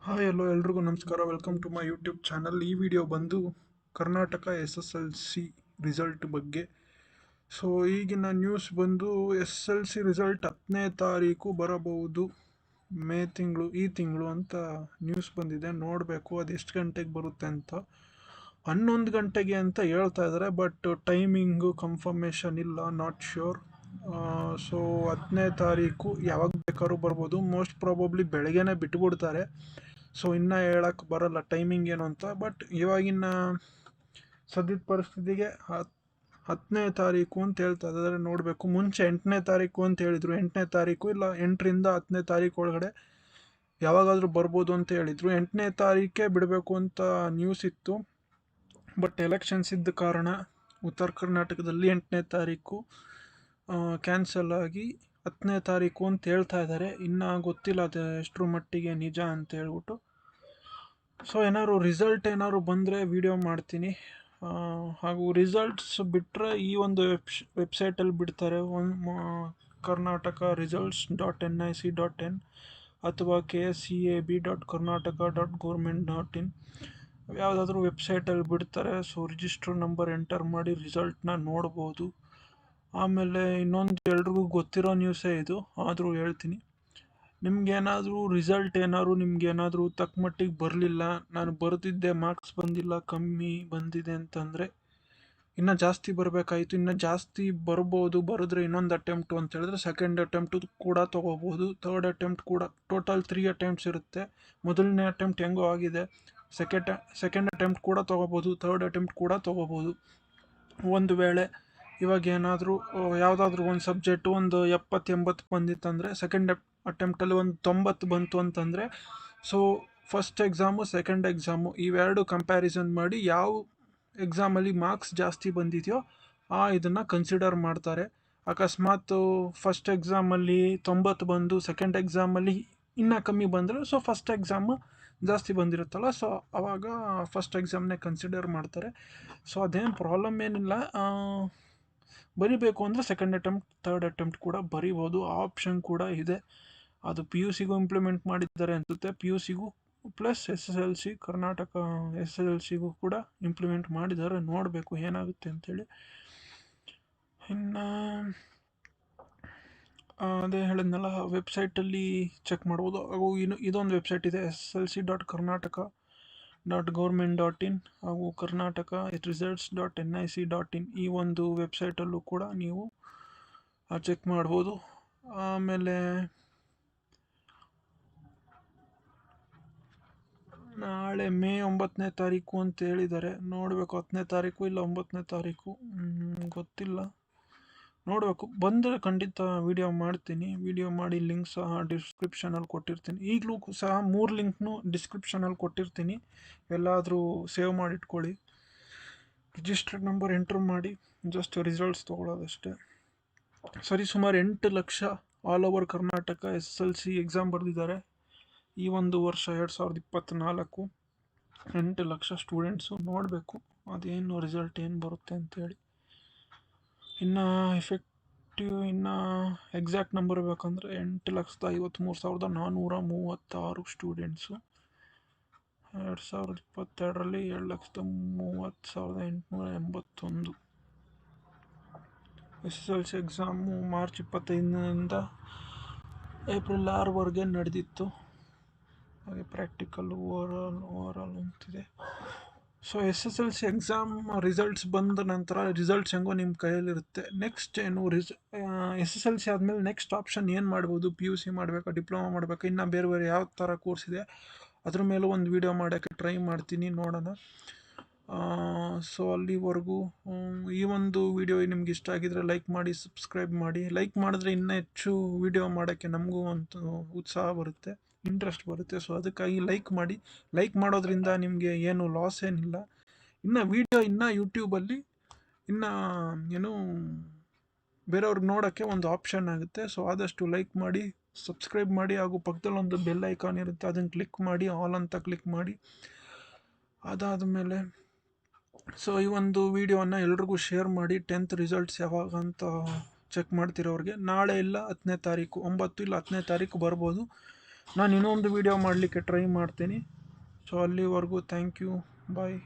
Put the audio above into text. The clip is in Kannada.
ಹಾಯ್ ಹಲೋ ಎಲ್ರಿಗೂ ನಮಸ್ಕಾರ. Welcome to my YouTube channel. ಈ ವಿಡಿಯೋ ಬಂದು ಕರ್ನಾಟಕ SSLC ರಿಸಲ್ಟ್ ಬಗ್ಗೆ. ಸೊ ಈಗಿನ ನ್ಯೂಸ್ ಬಂದು SSLC ರಿಸಲ್ಟ್ 10ನೇ ತಾರೀಕು ಬರಬಹುದು, ಈ ತಿಂಗಳು ಅಂತ ನ್ಯೂಸ್ ಬಂದಿದೆ. ನೋಡಬೇಕು ಅದು ಎಷ್ಟು ಗಂಟೆಗೆ ಬರುತ್ತೆ ಅಂತ. 11 ಗಂಟೆಗೆ ಅಂತ ಹೇಳ್ತಾ ಇದ್ದಾರೆ, ಬಟ್ ಟೈಮಿಂಗು ಕನ್ಫರ್ಮೇಷನ್ ಇಲ್ಲ, ನಾಟ್ ಶ್ಯೂರ್. ಸೊ 10ನೇ ತಾರೀಕು ಯಾವಾಗ ಬೇಕಾದ್ರೂ ಬರ್ಬೋದು. ಮೋಸ್ಟ್ ಪ್ರಾಬಬ್ಲಿ ಬೆಳಗ್ಗೆನೇ ಬಿಟ್ಬಿಡ್ತಾರೆ. ಸೊ ಇನ್ನೂ ಹೇಳಕ್ಕೆ ಬರಲ್ಲ ಟೈಮಿಂಗ್ ಏನು ಅಂತ. ಬಟ್ ಇವಾಗಿನ ಸದ್ಯದ ಪರಿಸ್ಥಿತಿಗೆ 10ನೇ ತಾರೀಕು ಅಂತ ಹೇಳ್ತಾ ಇದ್ದಾರೆ. ನೋಡಬೇಕು. ಮುಂಚೆ 8ನೇ ತಾರೀಕು ಅಂತ ಹೇಳಿದರು. 8ನೇ ತಾರೀಕು ಇಲ್ಲ 8ರಿಂದ 10ನೇ ತಾರೀಕು ಒಳಗಡೆ ಯಾವಾಗಾದರೂ ಬರ್ಬೋದು ಅಂತ ಹೇಳಿದರು. 8ನೇ ತಾರೀಕೆ ಬಿಡಬೇಕು ಅಂತ ನ್ಯೂಸ್ ಇತ್ತು. ಬಟ್ ಎಲೆಕ್ಷನ್ಸ್ ಇದ್ದ ಕಾರಣ ಉತ್ತರ ಕರ್ನಾಟಕದಲ್ಲಿ 8ನೇ ತಾರೀಕು ಕ್ಯಾನ್ಸಲ್ ಆಗಿ 10ನೇ ತಾರೀಕು ಅಂತ ಹೇಳ್ತಾ ಇದ್ದಾರೆ. ಇನ್ನು ಗೊತ್ತಿಲ್ಲ ಅದು ಎಷ್ಟರ ಮಟ್ಟಿಗೆ ನಿಜ ಅಂತ ಹೇಳ್ಬಿಟ್ಟು. ಸೊ ಏನಾದ್ರು ರಿಸಲ್ಟ್ ಏನಾದ್ರು ಬಂದರೆ ವಿಡಿಯೋ ಮಾಡ್ತೀನಿ. ಹಾಗೂ ರಿಸಲ್ಟ್ಸ್ ಬಿಟ್ಟರೆ ಈ ಒಂದು ವೆಬ್ಸೈಟಲ್ಲಿ ಬಿಡ್ತಾರೆ, ಕರ್ನಾಟಕ results.nic.in ಅಥವಾ KSEAB.karnataka.government.in ಯಾವುದಾದ್ರೂ ವೆಬ್ಸೈಟಲ್ಲಿ ಬಿಡ್ತಾರೆ. ಸೊ ರಿಜಿಸ್ಟರ್ ನಂಬರ್ ಎಂಟರ್ ಮಾಡಿ ರಿಸಲ್ಟ್ನ ನೋಡ್ಬೋದು. ಆಮೇಲೆ ಇನ್ನೊಂದು ಎಲ್ರಿಗೂ ಗೊತ್ತಿರೋ ನ್ಯೂಸೇ ಇದು, ಆದರೂ ಹೇಳ್ತೀನಿ. ನಿಮ್ಗೇನಾದರೂ ರಿಸಲ್ಟ್ ನಿಮ್ಗೇನಾದರೂ ತಕ್ಕ ಮಟ್ಟಿಗೆ ಬರಲಿಲ್ಲ, ನಾನು ಬರೆದಿದ್ದೆ ಮಾರ್ಕ್ಸ್ ಬಂದಿಲ್ಲ, ಕಮ್ಮಿ ಬಂದಿದೆ ಅಂತಂದರೆ ಇನ್ನೂ ಜಾಸ್ತಿ ಬರಬೇಕಾಯಿತು. ಇನ್ನೂ ಜಾಸ್ತಿ ಬರ್ಬೋದು. ಬರೆದ್ರೆ ಇನ್ನೊಂದು ಅಟೆಂಪ್ಟು ಅಂತ ಹೇಳಿದ್ರೆ ಸೆಕೆಂಡ್ ಅಟೆಂಪ್ಟು ಕೂಡ ತೊಗೋಬೋದು. ಥರ್ಡ್ ಅಟೆಂಪ್ಟ್ ಕೂಡ. ಟೋಟಲ್ 3 ಅಟೆಂಪ್ಟ್ಸ್ ಇರುತ್ತೆ. ಮೊದಲನೇ ಅಟೆಂಪ್ಟ್ ಹೆಂಗೋ ಆಗಿದೆ. ಸೆಕೆಂಡ್ ಅಟೆಂಪ್ಟ್ ಕೂಡ ತೊಗೋಬೋದು. ಥರ್ಡ್ ಅಟೆಂಪ್ಟ್ ಕೂಡ ತೊಗೋಬೋದು. ಒಂದು ವೇಳೆ ಇವಾಗ ಏನಾದರೂ ಯಾವುದಾದ್ರೂ ಒಂದು ಸಬ್ಜೆಕ್ಟು ಒಂದು 70-80 ಬಂದಿತ್ತಂದರೆ ಸೆಕೆಂಡ್ ಅಟೆಂಪ್ಟಲ್ಲಿ ಒಂದು 90 ಬಂತು ಅಂತಂದರೆ, so first exam second exam ಇವೆರಡು ಕಂಪ್ಯಾರಿಸನ್ ಮಾಡಿ ಯಾವ ಎಕ್ಸಾಮಲ್ಲಿ ಮಾರ್ಕ್ಸ್ ಜಾಸ್ತಿ ಬಂದಿದೆಯೋ ಇದನ್ನು ಕನ್ಸಿಡರ್ ಮಾಡ್ತಾರೆ. ಅಕಸ್ಮಾತ್ ಫಸ್ಟ್ ಎಕ್ಸಾಮಲ್ಲಿ 90 ಬಂದು ಸೆಕೆಂಡ್ ಎಕ್ಸಾಮಲ್ಲಿ ಇನ್ನೂ ಕಮ್ಮಿ ಬಂದರೆ, ಸೊ ಫಸ್ಟ್ ಎಕ್ಸಾಮು ಜಾಸ್ತಿ ಬಂದಿರುತ್ತಲ್ಲ, ಸೊ ಆವಾಗ ಫಸ್ಟ್ ಎಕ್ಸಾಮ್ನೇ ಕನ್ಸಿಡರ್ ಮಾಡ್ತಾರೆ. ಸೊ ಅದೇನು ಪ್ರಾಬ್ಲಮ್ ಏನಿಲ್ಲ. ಬರಿಬೇಕು ಅಂದರೆ ಸೆಕೆಂಡ್ ಅಟೆಂಪ್ಟ್ ಥರ್ಡ್ ಅಟೆಂಪ್ಟ್ ಕೂಡ ಬರಿಬೋದು. ಆ ಆಪ್ಷನ್ ಕೂಡ ಇದೆ. ಅದು PUC ಇಂಪ್ಲಿಮೆಂಟ್ ಮಾಡಿದ್ದಾರೆ ಅನಿಸುತ್ತೆ. PUC plus SSLC Karnataka SSLC ಕೂಡ ಇಂಪ್ಲಿಮೆಂಟ್ ಮಾಡಿದ್ದಾರೆ. ನೋಡಬೇಕು ಏನಾಗುತ್ತೆ ಅಂತೇಳಿ. ಇನ್ನು ಅದೇ ಹೇಳಿದ್ನಲ್ಲ, ವೆಬ್ಸೈಟಲ್ಲಿ ಚೆಕ್ ಮಾಡ್ಬೋದು. ಹಾಗೂ ಇದೊಂದು ವೆಬ್ಸೈಟ್ ಇದೆ, SSLC.karnataka.government.in ಹಾಗೂ ಕರ್ನಾಟಕ results.nic.in. ಈ ಒಂದು ವೆಬ್ಸೈಟಲ್ಲೂ ಕೂಡ ನೀವು ಚೆಕ್ ಮಾಡ್ಬೋದು. ಆಮೇಲೆ ನಾಳೆ ಮೇ 9ನೇ ತಾರೀಕು ಅಂತ ಹೇಳಿದ್ದಾರೆ. ನೋಡಬೇಕು 10ನೇ ತಾರೀಕು ಇಲ್ಲ 9ನೇ ತಾರೀಕು, ಗೊತ್ತಿಲ್ಲ. ನೋಡಬೇಕು. ಬಂದರೆ ಖಂಡಿತ ವಿಡಿಯೋ ಮಾಡ್ತೀನಿ. ವಿಡಿಯೋ ಮಾಡಿ ಲಿಂಕ್ ಸಹ ಡಿಸ್ಕ್ರಿಪ್ಷನಲ್ಲಿ ಕೊಟ್ಟಿರ್ತೀನಿ. ಈಗಲೂ ಸಹ 3 ಲಿಂಕ್ನು ಡಿಸ್ಕ್ರಿಪ್ಷನಲ್ಲಿ ಕೊಟ್ಟಿರ್ತೀನಿ. ಎಲ್ಲಾದರೂ ಸೇವ್ ಮಾಡಿಟ್ಕೊಳ್ಳಿ. ರಿಜಿಸ್ಟರ್ಡ್ ನಂಬರ್ ಎಂಟ್ರ್ ಮಾಡಿ ಜಸ್ಟ್ ರಿಸಲ್ಟ್ಸ್ ತೊಗೊಳ್ಳೋದಷ್ಟೇ. ಸರಿ, ಸುಮಾರು 8 lakh all over Karnataka SSLC exam ಬರೆದಿದ್ದಾರೆ ಈ ಒಂದು ವರ್ಷ 2024. 8 ಲಕ್ಷ ಸ್ಟೂಡೆಂಟ್ಸು. ನೋಡಬೇಕು ಅದೇನು ರಿಸಲ್ಟ್ ಏನು ಬರುತ್ತೆ ಅಂತೇಳಿ. ಇನ್ನು ಇನ್ನು ಎಕ್ಸಾಕ್ಟ್ ನಂಬರ್ ಬೇಕಂದರೆ 8,53,436 ಸ್ಟೂಡೆಂಟ್ಸು 2022ರಲ್ಲಿ 7,30,881. SSLC ಎಕ್ಸಾಮು ಮಾರ್ಚ್ 25ರಿಂದ ಏಪ್ರಿಲ್ 6ವರೆಗೆ ನಡೆದಿತ್ತು. ಹಾಗೆ ಪ್ರಾಕ್ಟಿಕಲ್ ಓವರಾಲ್ ಅಂತಿದೆ. ಸೊ SSLC ಎಕ್ಸಾಮ್ ರಿಸಲ್ಟ್ಸ್ ಬಂದ ನಂತರ ರಿಸಲ್ಟ್ಸ್ ಹೆಂಗೋ ನಿಮ್ಮ ಕೈಯಲ್ಲಿರುತ್ತೆ. ನೆಕ್ಸ್ಟ್ ಏನು SSLC ಆದಮೇಲೆ ನೆಕ್ಸ್ಟ್ ಆಪ್ಷನ್ ಏನು ಮಾಡ್ಬೋದು? PUC ಮಾಡಬೇಕಾ, ಡಿಪ್ಲೊಮಾ ಮಾಡಬೇಕಾ, ಇನ್ನು ಬೇರೆ ಯಾವ ಥರ ಕೋರ್ಸ್ ಇದೆ ಅದ್ರ ಮೇಲೂ ಒಂದು ವಿಡಿಯೋ ಮಾಡೋಕ್ಕೆ ಟ್ರೈ ಮಾಡ್ತೀನಿ, ನೋಡೋಣ. ಸೊ ಅಲ್ಲಿವರೆಗೂ ಈ ಒಂದು ವಿಡಿಯೋ ನಿಮ್ಗೆ ಇಷ್ಟ ಆಗಿದ್ರೆ ಲೈಕ್ ಮಾಡಿ, ಸಬ್ಸ್ಕ್ರೈಬ್ ಮಾಡಿ. ಲೈಕ್ ಮಾಡಿದ್ರೆ ಇನ್ನೂ ಹೆಚ್ಚು ವಿಡಿಯೋ ಮಾಡೋಕ್ಕೆ ನಮಗೂ ಒಂದು ಉತ್ಸಾಹ ಬರುತ್ತೆ, ಇಂಟ್ರೆಸ್ಟ್ ಬರುತ್ತೆ. ಸೊ ಅದಕ್ಕಾಗಿ ಲೈಕ್ ಮಾಡಿ. ಲೈಕ್ ಮಾಡೋದ್ರಿಂದ ನಿಮಗೆ ಏನು ಲಾಸ್ ಏನಿಲ್ಲ. ಇನ್ನು ಯೂಟ್ಯೂಬಲ್ಲಿ ಏನು ಬೇರೆಯವ್ರಿಗೆ ನೋಡೋಕ್ಕೆ ಒಂದು ಆಪ್ಷನ್ ಆಗುತ್ತೆ. ಸೊ ಆದಷ್ಟು ಲೈಕ್ ಮಾಡಿ, ಸಬ್ಸ್ಕ್ರೈಬ್ ಮಾಡಿ, ಹಾಗೂ ಪಕ್ಕದಲ್ಲಿ ಒಂದು ಬೆಲ್ ಐಕಾನ್ ಇರುತ್ತೆ, ಅದನ್ನು ಕ್ಲಿಕ್ ಮಾಡಿ, ಆಲ್ ಅಂತ ಕ್ಲಿಕ್ ಮಾಡಿ. ಅದಾದಮೇಲೆ ಸೊ ಈ ಒಂದು ವಿಡಿಯೋನ ಎಲ್ರಿಗೂ ಶೇರ್ ಮಾಡಿ. 10th ರಿಸಲ್ಟ್ಸ್ ಯಾವಾಗ ಅಂತ ಚೆಕ್ ಮಾಡ್ತಿರೋರಿಗೆ ನಾಳೆ ಇಲ್ಲ 10ನೇ ತಾರೀಕು, 9 ಇಲ್ಲ 10ನೇ ತಾರೀಕು ಬರ್ಬೋದು. ನಾನು ಇನ್ನೊಂದು ವಿಡಿಯೋ ಮಾಡಲಿಕ್ಕೆ ಟ್ರೈ ಮಾಡ್ತೀನಿ. ಸೊ ಅಲ್ಲಿವರೆಗೂ ಥ್ಯಾಂಕ್ ಯು. ಬಾಯ್.